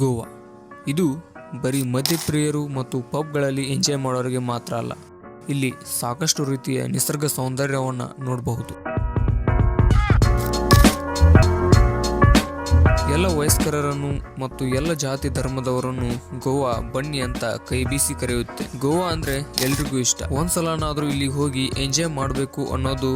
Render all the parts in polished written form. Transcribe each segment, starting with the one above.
ಗೋವಾ ಇದು ಬರೀ ಮದ್ಯಪ್ರಿಯರು ಮತ್ತು ಪಬ್ಗಳಲ್ಲಿ ಎಂಜಾಯ್ ಮಾಡೋರಿಗೆ ಮಾತ್ರ ಅಲ್ಲ. ಇಲ್ಲಿ ಸಾಕಷ್ಟು ರೀತಿಯ ನಿಸರ್ಗ ಸೌಂದರ್ಯವನ್ನು ನೋಡಬಹುದು. ಎಲ್ಲ ವಯಸ್ಕರರನ್ನು ಮತ್ತು ಎಲ್ಲ ಜಾತಿ ಧರ್ಮದವರನ್ನು ಗೋವಾ ಬನ್ನಿ ಅಂತ ಕೈ ಬೀಸಿ ಕರೆಯುತ್ತೆ. ಗೋವಾ ಅಂದ್ರೆ ಎಲ್ರಿಗೂ ಇಷ್ಟ. ಒಂದ್ಸಲನಾದ್ರೂ ಇಲ್ಲಿ ಹೋಗಿ ಎಂಜಾಯ್ ಮಾಡಬೇಕು ಅನ್ನೋದು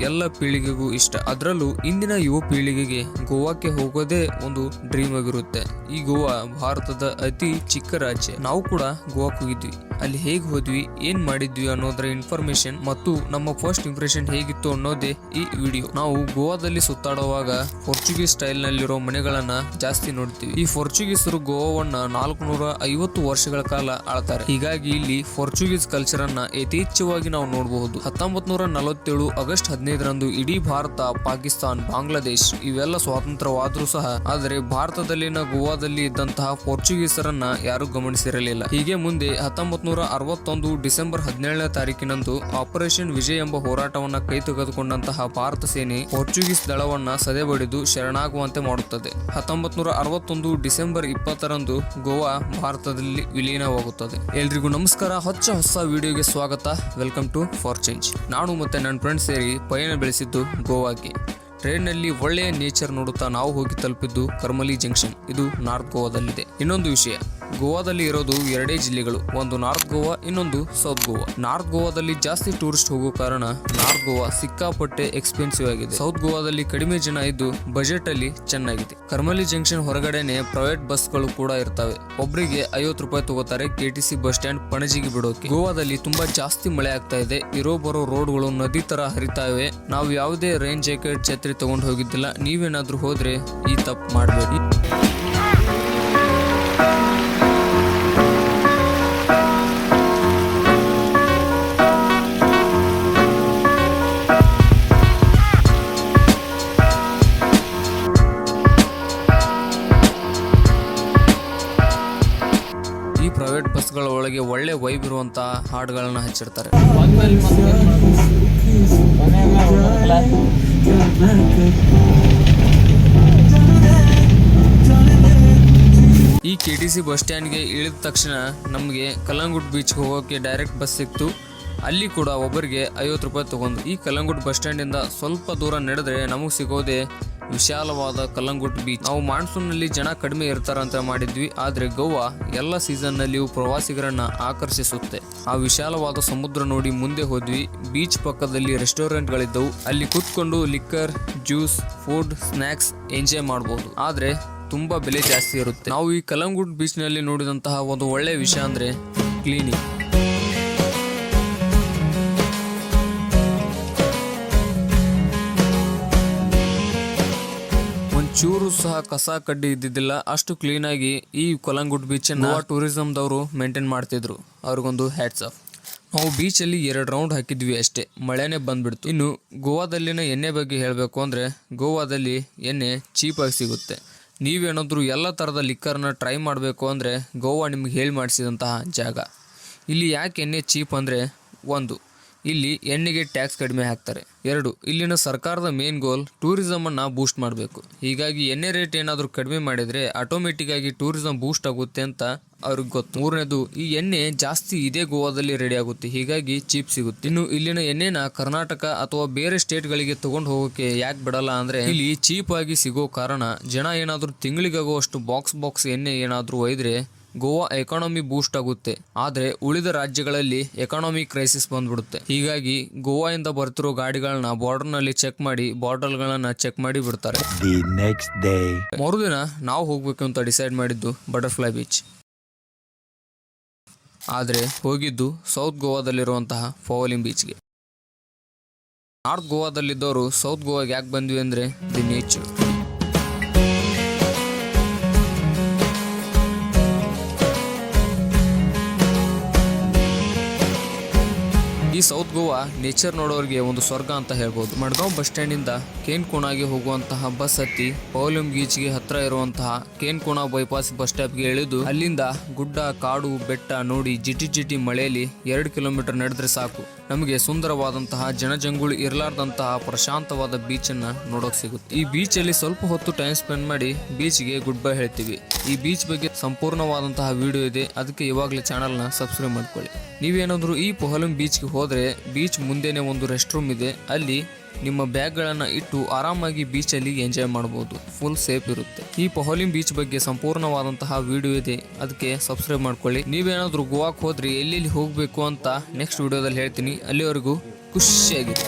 ಎಲ್ಲ ಪೀಳಿಗೆಗೂ ಇಷ್ಟ. ಅದರಲ್ಲೂ ಇಂದಿನ ಯುವ ಪೀಳಿಗೆಗೆ ಗೋವಾಕ್ಕೆ ಹೋಗೋದೇ ಒಂದು ಡ್ರೀಮ್ ಆಗಿರುತ್ತೆ. ಈ ಗೋವಾ ಭಾರತದ ಅತಿ ಚಿಕ್ಕ ರಾಜ್ಯ. ನಾವು ಕೂಡ ಗೋವಾಕ್ಕೆ ಹೋಗಿದ್ವಿ. ಅಲ್ಲಿ ಹೇಗೆ ಹೋದ್ವಿ, ಏನ್ ಮಾಡಿದ್ವಿ ಅನ್ನೋದರ ಇನ್ಫಾರ್ಮೇಶನ್ ಮತ್ತು ನಮ್ಮ ಫಸ್ಟ್ ಇಂಪ್ರೆಷನ್ ಹೇಗಿತ್ತು ಅನ್ನೋದೇ ಈ ವಿಡಿಯೋ. ನಾವು ಗೋವಾದಲ್ಲಿ ಸುತ್ತಾಡುವಾಗ ಪೋರ್ಚುಗೀಸ್ ಸ್ಟೈಲ್ ನಲ್ಲಿರೋ ಮನೆಗಳನ್ನ ಜಾಸ್ತಿ ನೋಡ್ತೀವಿ. ಈ ಪೋರ್ಚುಗೀಸರು ಗೋವಾವನ್ನ 450 ವರ್ಷಗಳ ಕಾಲ ಆಳ್ತಾರೆ. ಹೀಗಾಗಿ ಇಲ್ಲಿ ಪೋರ್ಚುಗೀಸ್ ಕಲ್ಚರ್ ಅನ್ನ ಯಥೇಚ್ಛವಾಗಿ ನಾವು ನೋಡಬಹುದು. 1947 ಆಗಸ್ಟ್ 15ರಂದು ಇಡೀ ಭಾರತ, ಪಾಕಿಸ್ತಾನ್, ಬಾಂಗ್ಲಾದೇಶ್ ಇವೆಲ್ಲ ಸ್ವಾತಂತ್ರ್ಯವಾದ್ರೂ ಸಹ ಆದರೆ ಭಾರತದಲ್ಲಿನ ಗೋವಾದಲ್ಲಿ ಇದ್ದಂತಹ ಪೋರ್ಚುಗೀಸರನ್ನ ಯಾರು ಗಮನಿಸಿರಲಿಲ್ಲ. ಹೀಗೆ ಮುಂದೆ 1961 ಡಿಸೆಂಬರ್ 17ನೇ ತಾರೀಕಿನಂದು ಆಪರೇಷನ್ ವಿಜಯ್ ಎಂಬ ಹೋರಾಟವನ್ನ ಕೈ ತೆಗೆದುಕೊಂಡಂತಹ ಭಾರತ ಸೇನೆ ಪೋರ್ಚುಗೀಸ್ ದಳವನ್ನ ಸದೆಬಡಿದು ಶರಣಾಗುವಂತೆ ಮಾಡುತ್ತದೆ. 1961 ಡಿಸೆಂಬರ್ 20ರಂದು ಗೋವಾ ಭಾರತದಲ್ಲಿ ವಿಲೀನವಾಗುತ್ತದೆ. ಎಲ್ರಿಗೂ ನಮಸ್ಕಾರ. ಹೊಸ ವಿಡಿಯೋಗೆ ಸ್ವಾಗತ. Welcome to for change. ನಾನು ಮತ್ತೆ ನನ್ನ ಫ್ರೆಂಡ್ಸ್ ಸೇರಿ ಪಯಣ ಬೆಳೆಸಿದ್ದು ಗೋವಾಗೆ. ಟ್ರೈನ್ನಲ್ಲಿ ಒಳ್ಳೆಯ ನೇಚರ್ ನೋಡುತ್ತಾ ನಾವು ಹೋಗಿ ತಲುಪಿದ್ದು ಕರ್ಮಲಿ ಜಂಕ್ಷನ್. ಇದು ನಾರ್ತ್ ಗೋವಾದಲ್ಲಿದೆ. ಇನ್ನೊಂದು ವಿಷಯ, ಗೋವಾದಲ್ಲಿ ಇರೋದು ಎರಡೇ ಜಿಲ್ಲೆಗಳು, ಒಂದು ನಾರ್ತ್ ಗೋವಾ, ಇನ್ನೊಂದು ಸೌತ್ ಗೋವಾ. ನಾರ್ತ್ ಗೋವಾದಲ್ಲಿ ಜಾಸ್ತಿ ಟೂರಿಸ್ಟ್ ಹೋಗೋ ಕಾರಣ ನಾರ್ತ್ ಗೋವಾ ಸಿಕ್ಕಾಪಟ್ಟೆ ಎಕ್ಸ್ಪೆನ್ಸಿವ್ ಆಗಿದೆ. ಸೌತ್ ಗೋವಾದಲ್ಲಿ ಕಡಿಮೆ ಜನ ಇದ್ದು ಬಜೆಟ್ ಅಲ್ಲಿ ಚೆನ್ನಾಗಿದೆ. ಕರ್ಮಲಿ ಜಂಕ್ಷನ್ ಹೊರಗಡೆನೆ ಪ್ರೈವೇಟ್ ಬಸ್ಗಳು ಕೂಡ ಇರ್ತವೆ. ಒಬ್ಬರಿಗೆ 50 ರೂಪಾಯಿ ತಗೋತಾರೆ KTC ಬಸ್ ಸ್ಟ್ಯಾಂಡ್ ಪಣಜಿಗೆ ಬಿಡೋಕೆ. ಗೋವಾದಲ್ಲಿ ತುಂಬಾ ಜಾಸ್ತಿ ಮಳೆ ಆಗ್ತಾ ಇದೆ. ಇರೋ ಬರೋ ರೋಡ್ಗಳು ನದಿ ತರ ಹರಿತಾ ಇವೆ. ನಾವು ಯಾವುದೇ ರೈನ್ ಜಾಕೆಟ್ ಛತ್ರಿ ತಗೊಂಡು ಹೋಗಿದ್ದಿಲ್ಲ. ನೀವೇನಾದ್ರೂ ಹೋದ್ರೆ ಈ ತಪ್ಪು ಮಾಡಬೇಡಿ. ಈ ಪ್ರೈವೇಟ್ ಬಸ್ಗಳ ಒಳಗೆ ಒಳ್ಳೆ ವೈಬ್ ಇರುವಂತಹ ಹಾಡುಗಳನ್ನ ಹಚ್ಚಿರ್ತಾರೆ. ಈ KTC ಬಸ್ ಸ್ಟ್ಯಾಂಡ್ಗೆ ಇಳಿದ ತಕ್ಷಣ ನಮಗೆ ಕಲ್ಲಂಗುಡ್ ಬೀಚ್ಗೆ ಹೋಗೋಕೆ ಡೈರೆಕ್ಟ್ ಬಸ್ ಸಿಕ್ತು. ಅಲ್ಲಿ ಕೂಡ ಒಬ್ಬರಿಗೆ 50 ರೂಪಾಯಿ ತಗೊಂಡು. ಈ ಕಲ್ಲಂಗುಡ್ ಬಸ್ ಸ್ಟ್ಯಾಂಡಿಂದ ಸ್ವಲ್ಪ ದೂರ ನಡೆದ್ರೆ ನಮಗೆ ಸಿಗೋದೆ ವಿಶಾಲವಾದ ಕಲ್ಲಂಗುಟ್ ಬೀಚ್. ನಾವು ಮಾನ್ಸೂನ್ ನಲ್ಲಿ ಜನ ಕಡಿಮೆ ಇರ್ತಾರಂತ ಮಾಡಿದ್ವಿ, ಆದ್ರೆ ಗೋವಾ ಎಲ್ಲ ಸೀಸನ್ ನಲ್ಲಿಯೂ ಪ್ರವಾಸಿಗರನ್ನ ಆಕರ್ಷಿಸುತ್ತೆ. ಆ ವಿಶಾಲವಾದ ಸಮುದ್ರ ನೋಡಿ ಮುಂದೆ ಹೋದ್ವಿ. ಬೀಚ್ ಪಕ್ಕದಲ್ಲಿ ರೆಸ್ಟೋರೆಂಟ್ ಗಳಿದ್ದವು. ಅಲ್ಲಿ ಕೂತ್ಕೊಂಡು liquor, juice, food, snacks enjoy ಮಾಡಬಹುದು. ಆದ್ರೆ ತುಂಬಾ ಬೆಲೆ ಜಾಸ್ತಿ ಇರುತ್ತೆ. ನಾವು ಈ ಕಲ್ಲಂಗುಟ್ ಬೀಚ್ ನಲ್ಲಿ ನೋಡಿದಂತಹ ಒಂದು ಒಳ್ಳೆ ವಿಷಯ ಅಂದ್ರೆ ಕ್ಲೀನಿಂಗ್. ಚೂರು ಸಹ ಕಸ ಕಡ್ಡಿ ಇದ್ದಿದ್ದಿಲ್ಲ. ಅಷ್ಟು ಕ್ಲೀನ್ ಆಗಿ ಈ ಕಲ್ಲಂಗುಟ್ ಬೀಚ್ ಗೋವಾ ಟೂರಿಸಂ ದವರು ಮೇಂಟೈನ್ ಮಾಡ್ತಿದ್ರು. ಅವ್ರಿಗೊಂದು ಹ್ಯಾಟ್ಸ್ ಆಫ್. ನಾವು ಬೀಚ್ ಅಲ್ಲಿ 2 ರೌಂಡ್ ಹಾಕಿದ್ವಿ ಅಷ್ಟೇ, ಮಳೆನೇ ಬಂದ್ಬಿಡ್ತು. ಇನ್ನು ಗೋವಾದಲ್ಲಿನ ಎಣ್ಣೆ ಬಗ್ಗೆ ಹೇಳಬೇಕು ಅಂದ್ರೆ ಗೋವಾದಲ್ಲಿ ಎಣ್ಣೆ ಚೀಪ್ ಆಗಿ ಸಿಗುತ್ತೆ. ನೀವೇನಾದ್ರೂ ಎಲ್ಲ ತರದ ಲಿಕ್ಕರ್ನ ಟ್ರೈ ಮಾಡಬೇಕು ಅಂದ್ರೆ ಗೋವಾ ನಿಮ್ಗೆ ಹೇಳಿ ಮಾಡಿಸಿದಂತಹ ಜಾಗ. ಇಲ್ಲಿ ಯಾಕೆ ಎಣ್ಣೆ ಚೀಪ್ ಅಂದ್ರೆ, 1, ಇಲ್ಲಿ ಎಣ್ಣೆಗೆ ಟ್ಯಾಕ್ಸ್ ಕಡಿಮೆ ಹಾಕ್ತಾರೆ. 2, ಇಲ್ಲಿನ ಸರ್ಕಾರದ ಮೇನ್ ಗೋಲ್ ಟೂರಿಸಂ ಅನ್ನ ಬೂಸ್ಟ್ ಮಾಡಬೇಕು. ಹೀಗಾಗಿ ಎಣ್ಣೆ ರೇಟ್ ಏನಾದರೂ ಕಡಿಮೆ ಮಾಡಿದ್ರೆ ಆಟೋಮೆಟಿಕ್ ಆಗಿ ಟೂರಿಸಂ ಬೂಸ್ಟ್ ಆಗುತ್ತೆ ಅಂತ ಅವ್ರಿಗೆ ಗೊತ್ತು. 3ನೇದು, ಈ ಎಣ್ಣೆ ಜಾಸ್ತಿ ಇದೇ ಗೋವಾದಲ್ಲಿ ರೆಡಿ ಆಗುತ್ತೆ, ಹೀಗಾಗಿ ಚೀಪ್ ಸಿಗುತ್ತೆ. ಇನ್ನು ಇಲ್ಲಿನ ಎಣ್ಣೆನ ಕರ್ನಾಟಕ ಅಥವಾ ಬೇರೆ ಸ್ಟೇಟ್ ಗಳಿಗೆ ತಗೊಂಡು ಹೋಗೋಕೆ ಯಾಕೆ ಬಿಡಲ್ಲ ಅಂದ್ರೆ, ಇಲ್ಲಿ ಚೀಪ್ ಆಗಿ ಸಿಗೋ ಕಾರಣ ಜನ ಏನಾದ್ರೂ ತಿಂಗಳಿಗಾಗುವಷ್ಟು ಬಾಕ್ಸ್ ಎಣ್ಣೆ ಏನಾದ್ರೂ ಒಯ್ದ್ರೆ ಗೋವಾ ಎಕಾನಮಿ ಬೂಸ್ಟ್ ಆಗುತ್ತೆ. ಆದ್ರೆ ಉಳಿದ ರಾಜ್ಯಗಳಲ್ಲಿ ಎಕಾನಮಿ ಕ್ರೈಸಿಸ್ ಬಂದ್ಬಿಡುತ್ತೆ. ಹೀಗಾಗಿ ಗೋವಾ ಇಂದ ಬರ್ತಿರೋ ಗಾಡಿಗಳನ್ನ ಬಾರ್ಡರ್ ನಲ್ಲಿ ಚೆಕ್ ಮಾಡಿ, ಬಾಟಲ್ ಗಳನ್ನ ಚೆಕ್ ಮಾಡಿ ಬಿಡ್ತಾರೆ. ಮರುದಿನ ನಾವು ಹೋಗ್ಬೇಕು ಅಂತ ಡಿಸೈಡ್ ಮಾಡಿದ್ದು ಬಟರ್ಫ್ಲೈ ಬೀಚ್. ಆದ್ರೆ ಹೋಗಿದ್ದು ಸೌತ್ ಗೋವಾದಲ್ಲಿರುವಂತಹ ಫಾವಲಿನ್ ಬೀಚ್ಗೆ. ನಾರ್ತ್ ಗೋವಾದಲ್ಲಿದ್ದವರು ಸೌತ್ ಗೋವಾಗೆ ಯಾಕೆ ಬಂದ್ವಿ ಅಂದ್ರೆ ದಿ ನೇಚರ್. ಈ ಈ ಸೌತ್ ಗೋವಾ ನೇಚರ್ ನೋಡೋರಿಗೆ ಒಂದು ಸ್ವರ್ಗ ಅಂತ ಹೇಳ್ಬೋದು. ಮಡ್ಗಾಂವ್ ಬಸ್ ಸ್ಟ್ಯಾಂಡ್ ಇಂದ ಕೇನ್ಕೋಣಾಗೆ ಹೋಗುವಂತಹ ಬಸ್ ಹತ್ತಿ ಪಹೋಲಿಮ್ ಬೀಚ್ಗೆ ಹತ್ರ ಇರುವಂತಹ ಕೇನ್ಕೋಣ ಬೈಪಾಸ್ ಬಸ್ ಸ್ಟಾಪ್ಗೆ ಇಳಿದು ಅಲ್ಲಿಂದ ಗುಡ್ಡ ಕಾಡು ಬೆಟ್ಟ ನೋಡಿ ಜಿಟಿ ಮಳೆಯಲ್ಲಿ 2 ಕಿಲೋಮೀಟರ್ ನಡೆದ್ರೆ ಸಾಕು ನಮಗೆ ಸುಂದರವಾದಂತಹ ಜನಜಂಗುಳಿ ಇರಲಾರ್ದಂತಹ ಪ್ರಶಾಂತವಾದ ಬೀಚ್ ಅನ್ನ ನೋಡೋಕ್ ಸಿಗುತ್ತೆ. ಈ ಬೀಚ್ ಅಲ್ಲಿ ಸ್ವಲ್ಪ ಹೊತ್ತು ಟೈಮ್ ಸ್ಪೆಂಡ್ ಮಾಡಿ ಬೀಚ್ಗೆ ಗುಡ್ ಬೈ ಹೇಳ್ತೀವಿ. ಈ ಬೀಚ್ ಬಗ್ಗೆ ಸಂಪೂರ್ಣವಾದಂತಹ ವಿಡಿಯೋ ಇದೆ, ಅದಕ್ಕೆ ಇವಾಗಲೇ ಚಾನಲ್ ನ ಸಬ್ಸ್ಕ್ರೈಬ್ ಮಾಡ್ಕೊಳ್ಳಿ. ನೀವೇನಾದ್ರೂ ಈ ಪಹೋಲಿಮ್ ಬೀಚ್ಗೆ ಹೋದ್ರೆ ಬೀಚ್ ಮುಂದೆನೆ ಒಂದು ರೆಸ್ಟ್ ರೂಮ್ ಇದೆ, ಅಲ್ಲಿ ನಿಮ್ಮ ಬ್ಯಾಗ್ಗಳನ್ನು ಇಟ್ಟು ಆರಾಮಾಗಿ ಬೀಚಲ್ಲಿ ಎಂಜಾಯ್ ಮಾಡಬಹುದು. ಫುಲ್ ಸೇಫ್ ಇರುತ್ತೆ. ಈ ಪಹೋಲಿಮ್ ಬೀಚ್ ಬಗ್ಗೆ ಸಂಪೂರ್ಣವಾದಂತಹ ವಿಡಿಯೋ ಇದೆ, ಅದಕ್ಕೆ ಸಬ್ಸ್ಕ್ರೈಬ್ ಮಾಡ್ಕೊಳ್ಳಿ. ನೀವೇನಾದ್ರೂ ಗೋವಾಕ್ಕೆ ಹೋದ್ರೆ ಎಲ್ಲೆಲ್ಲಿ ಹೋಗಬೇಕು ಅಂತ ನೆಕ್ಸ್ಟ್ ವಿಡಿಯೋದಲ್ಲಿ ಹೇಳ್ತೀನಿ. ಅಲ್ಲಿವರೆಗೂ ಖುಷಿಯಾಗಿದೆ.